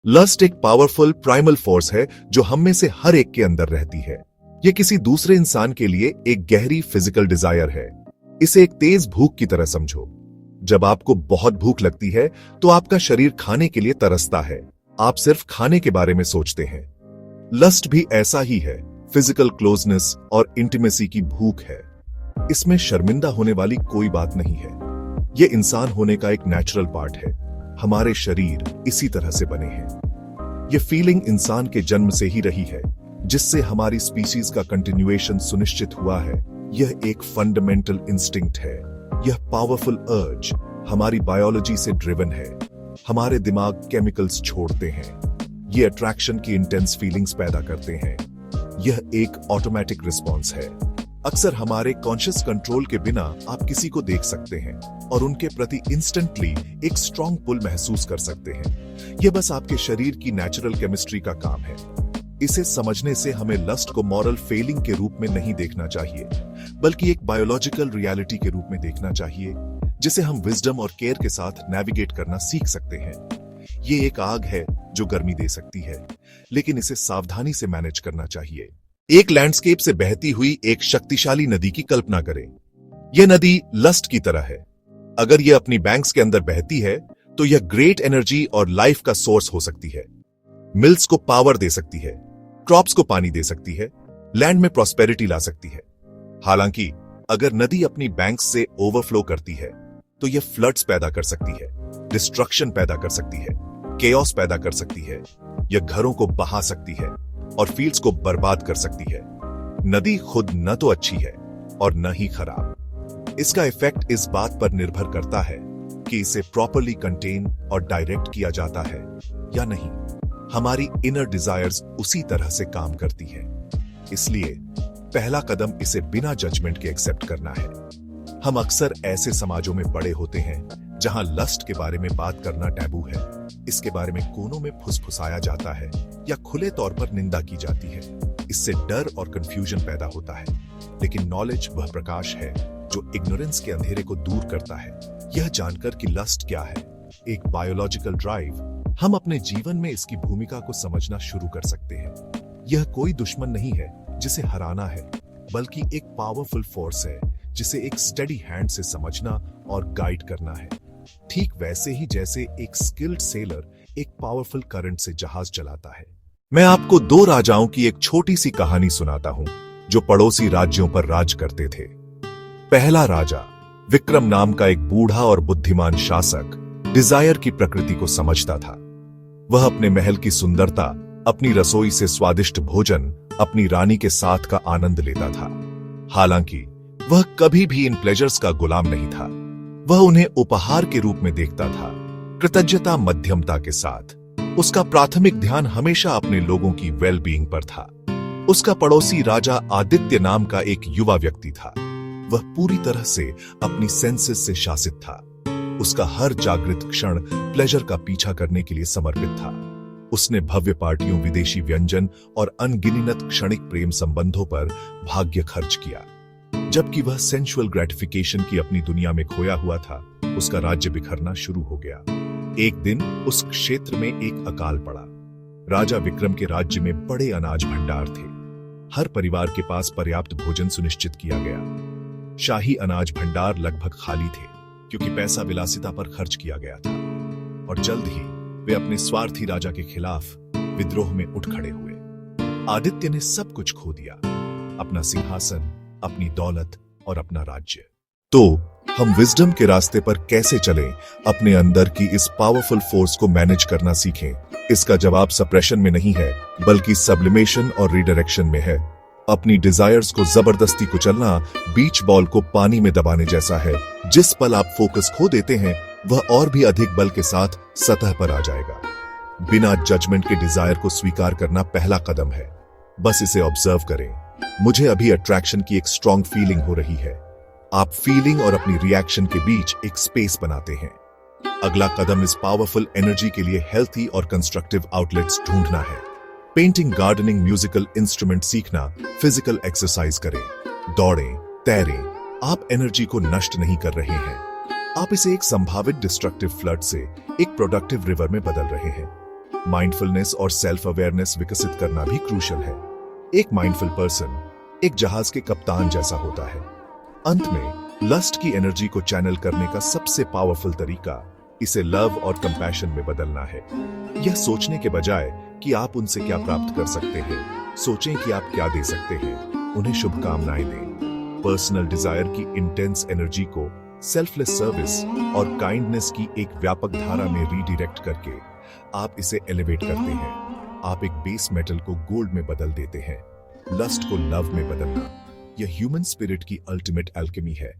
Lust एक powerful primal force है जो हम में से हर एक के अंदर रहती है। यह किसी दूसरे इंसान के लिए एक गहरी फिजिकल डिजायर है। इसे एक तेज भूख की तरह समझो। जब आपको बहुत भूख लगती है तो आपका शरीर खाने के लिए तरसता है। आप सिर्फ खाने के बारे में सोचते हैं। लस्ट भी ऐसा ही है, फिजिकल क्लोजनेस और इंटीमेसी की भूख है। इसमें शर्मिंदा होने वाली कोई बात नहीं है। यह इंसान होने का एक नेचुरल पार्ट है। हमारे शरीर इसी तरह से बने हैं। यह फीलिंग इंसान के जन्म से ही रही है, जिससे हमारी स्पीशीज का कंटिन्यूएशन सुनिश्चित हुआ है। यह एक फंडामेंटल इंस्टिंक्ट है। यह पावरफुल अर्ज हमारी बायोलॉजी से ड्रिवन है। हमारे दिमाग केमिकल्स छोड़ते हैं। ये अट्रैक्शन की इंटेंस फीलिंग्स पैदा करते हैं। यह एक ऑटोमेटिक रिस्पॉन्स है। अक्सर हमारे कॉन्शियस कंट्रोल के बिना आप किसी को देख सकते हैं और उनके प्रति इंस्टेंटली एक स्ट्रॉन्ग पुल महसूस कर सकते हैं। यह बस आपके शरीर की नेचुरल केमिस्ट्री का काम है। इसे समझने से हमें लस्ट को मॉरल फेलिंग के रूप में नहीं देखना चाहिए, बल्कि एक बायोलॉजिकल रियलिटी के रूप में देखना चाहिए, जिसे हम विजडम और केयर के साथ नेविगेट करना सीख सकते हैं। ये एक आग है जो गर्मी दे सकती है, लेकिन इसे सावधानी से मैनेज करना चाहिए। एक लैंडस्केप से बहती हुई एक शक्तिशाली नदी की कल्पना करें। यह नदी लस्ट की तरह है। अगर यह अपनी बैंक्स के अंदर बहती है तो यह ग्रेट एनर्जी और लाइफ का सोर्स हो सकती है। मिल्स को पावर दे सकती है, क्रॉप्स को पानी दे सकती है, लैंड में प्रॉस्पेरिटी ला सकती है। हालांकि अगर नदी अपनी बैंक्स से ओवरफ्लो करती है तो यह फ्लड्स पैदा कर सकती है, डिस्ट्रक्शन पैदा कर सकती है, केओस पैदा कर सकती है। यह घरों को बहा सकती है और फील्ड्स को बर्बाद कर सकती है। नदी खुद न तो अच्छी है और न ही खराब। इसका इफेक्ट इस बात पर निर्भर करता है कि इसे प्रॉपरली कंटेन और डायरेक्ट किया जाता है या नहीं। हमारी इनर डिजायर्स उसी तरह से काम करती है। इसलिए पहला कदम इसे बिना जजमेंट के एक्सेप्ट करना है। हम अक्सर ऐसे समाजों में बड़े होते हैं जहां लस्ट के बारे में बात करना टैबू है। इसके बारे में कोनों में फुसफुसाया जाता है या खुले तौर पर निंदा की जाती है। इससे डर और कंफ्यूजन पैदा होता है। लेकिन नॉलेज वह प्रकाश है जो इग्नोरेंस के अंधेरे को दूर करता है। यह जानकर कि लस्ट क्या है, एक बायोलॉजिकल ड्राइव, हम अपने जीवन में इसकी भूमिका को समझना शुरू कर सकते हैं। यह कोई दुश्मन नहीं है जिसे हराना है, बल्कि एक पावरफुल फोर्स है जिसे एक स्टडी हैंड से समझना और गाइड करना है। ठीक वैसे ही जैसे एक स्किल्ड सेलर एक पावरफुल करंट से जहाज चलाता है। मैं आपको दो राजाओं की एक छोटी सी कहानी सुनाता हूं जो पड़ोसी राज्यों पर राज करते थे। पहला राजा विक्रम नाम का एक बूढ़ा और बुद्धिमान शासक डिजायर की प्रकृति को समझता था। वह अपने महल की सुंदरता, अपनी रसोई से स्वादिष्ट भोजन, अपनी रानी के साथ का आनंद लेता था। हालांकि वह कभी भी इन प्लेजर्स का गुलाम नहीं था। वह उन्हें उपहार के रूप में देखता था, कृतज्ञता मध्यमता के साथ। उसका प्राथमिक ध्यान हमेशा अपने लोगों की वेलबीइंग पर था। उसका पड़ोसी राजा आदित्य नाम का एक युवा व्यक्ति था। वह पूरी तरह से अपनी सेंसेस से शासित था। उसका हर जागृत क्षण प्लेजर का पीछा करने के लिए समर्पित था। उसने भव्य पार्टियों, विदेशी व्यंजन और अनगिनत क्षणिक प्रेम संबंधों पर भाग्य खर्च किया। जबकि वह सेंसुअल ग्रेटिफिकेशन की अपनी दुनिया में खोया हुआ था, उसका राज्य बिखरना शुरू हो गया। एक दिन उस क्षेत्र में एक अकाल पड़ा। राजा विक्रम के राज्य में बड़े अनाज भंडार थे। हर परिवार के पास पर्याप्त भोजन सुनिश्चित किया गया। शाही अनाज भंडार लगभग खाली थे क्योंकि पैसा विलासिता पर खर्च किया गया था। और जल्द ही वे अपने स्वार्थी राजा के खिलाफ विद्रोह में उठ खड़े हुए। आदित्य ने सब कुछ खो दिया, अपना सिंहासन, अपनी दौलत और अपना राज्य। तो हम विजडम के रास्ते पर कैसे चलें, अपने अंदर की इस पावरफुल फोर्स को मैनेज करना सीखें? इसका जवाब सप्रेशन में नहीं है, बल्कि सब्लिमेशन और रिडायरेक्शन में है। अपनी डिजायर्स को जबरदस्ती कुचलना बीच बॉल को पानी में दबाने जैसा है। जिस पल आप फोकस खो देते हैं, वह और भी अधिक बल के साथ सतह पर आ जाएगा। बिना जजमेंट के डिजायर को स्वीकार करना पहला कदम है। बस इसे ऑब्जर्व करें। मुझे अभी अट्रैक्शन की एक स्ट्रॉन्ग फीलिंग हो रही है। आप फीलिंग और अपनी रिएक्शन के बीच एक स्पेस बनाते हैं। अगला कदम इस पावरफुल एनर्जी के लिए हेल्थी और कंस्ट्रक्टिव आउटलेट्स ढूंढना है। पेंटिंग, गार्डनिंग, म्यूजिकल इंस्ट्रूमेंट सीखना, फिजिकल एक्सरसाइज करें, दौड़ें, तैरें। आप एनर्जी को नष्ट नहीं कर रहे हैं, आप इसे एक संभावित डिस्ट्रक्टिव फ्लड से एक प्रोडक्टिव रिवर में बदल रहे हैं। माइंडफुलनेस और सेल्फ अवेयरनेस विकसित करना भी क्रूशल है। एक माइंडफुल पर्सन एक जहाज के कप्तान जैसा होता है। अंत में लस्ट की एनर्जी को चैनल करने का सबसे पावरफुल तरीका इसे लव और कंपैशन में बदलना है। यह सोचने के बजाय कि आप उनसे क्या प्राप्त कर सकते हैं, सोचें कि आप क्या दे सकते हैं, उन्हें शुभकामनाएं दें। पर्सनल डिजायर की इंटेंस एनर्जी को सेल्फलेस सर्विस और काइंडनेस की एक व्यापक धारा में रीडायरेक्ट करके आप इसे एलिवेट करते हैं। आप एक बेस मेटल को गोल्ड में बदल देते हैं। लस्ट को लव में बदलना यह ह्यूमन स्पिरिट की अल्टीमेट एल्केमी है।